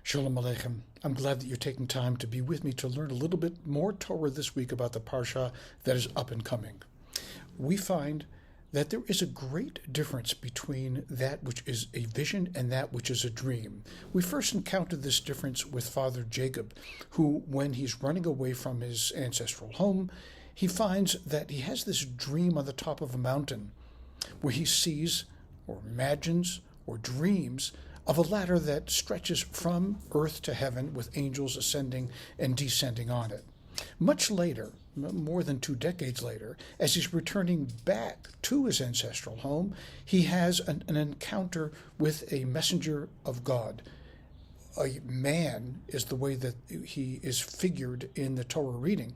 Shalom Aleichem. I'm glad that you're taking time to be with me to learn a little bit more Torah this week about the Parsha that is up and coming. We find that there is a great difference between that which is a vision and that which is a dream. We first encountered this difference with Father Jacob, who, when he's running away from his ancestral home, he finds that he has this dream on the top of a mountain where he sees or imagines or dreams of a ladder that stretches from earth to heaven with angels ascending and descending on it. Much later, more than 2 decades later, as he's returning back to his ancestral home, he has an encounter with a messenger of God. A man is the way that he is figured in the Torah reading.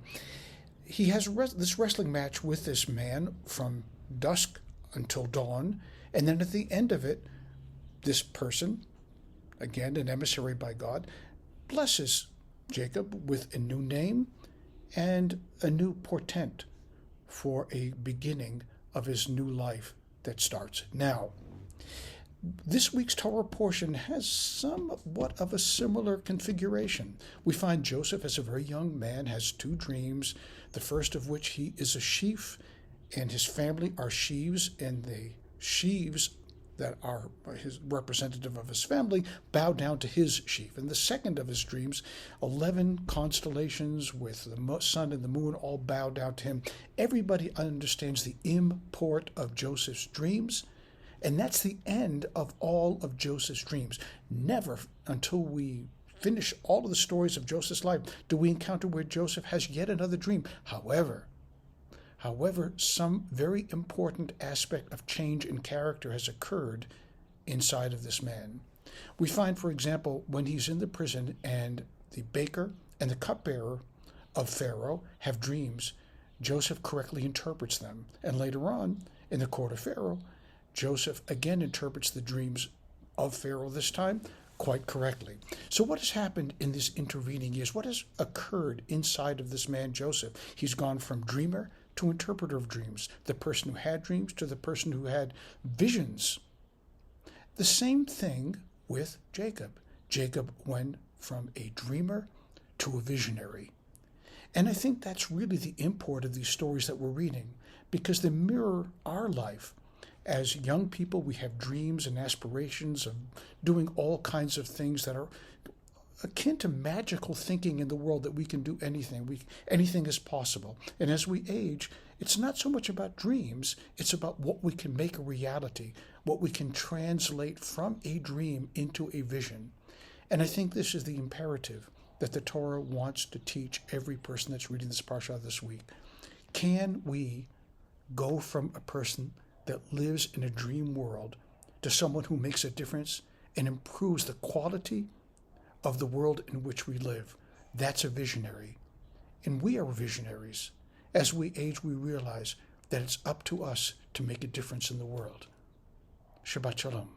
He has this wrestling match with this man from dusk until dawn, and then at the end of it, this person, again an emissary by God, blesses Jacob with a new name and a new portent for a beginning of his new life that starts now. This week's Torah portion has somewhat of a similar configuration. We find Joseph, as a very young man, has 2 dreams, the first of which he is a sheaf, and his family are sheaves, and the sheaves that are his representative of his family bow down to his sheaf. And the second of his dreams, 11 constellations with the sun and the moon all bow down to him. Everybody understands the import of Joseph's dreams, and that's the end of all of Joseph's dreams. Never until we finish all of the stories of Joseph's life do we encounter where Joseph has yet another dream. However, some very important aspect of change in character has occurred inside of this man. We find, for example, when he's in the prison and the baker and the cupbearer of Pharaoh have dreams, Joseph correctly interprets them. And later on, in the court of Pharaoh, Joseph again interprets the dreams of Pharaoh, this time quite correctly. So what has happened in this intervening years? What has occurred inside of this man, Joseph? He's gone from dreamer to interpreter of dreams, the person who had dreams to the person who had visions. The same thing with Jacob. Jacob went from a dreamer to a visionary. And I think that's really the import of these stories that we're reading, because they mirror our life. As young people, we have dreams and aspirations of doing all kinds of things that are akin to magical thinking in the world, that we can do anything. Anything is possible. And as we age, it's not so much about dreams, it's about what we can make a reality, what we can translate from a dream into a vision. And I think this is the imperative that the Torah wants to teach every person that's reading this parsha this week. Can we go from a person that lives in a dream world to someone who makes a difference and improves the quality of the world in which we live? That's a visionary. And we are visionaries. As we age, we realize that it's up to us to make a difference in the world. Shabbat Shalom.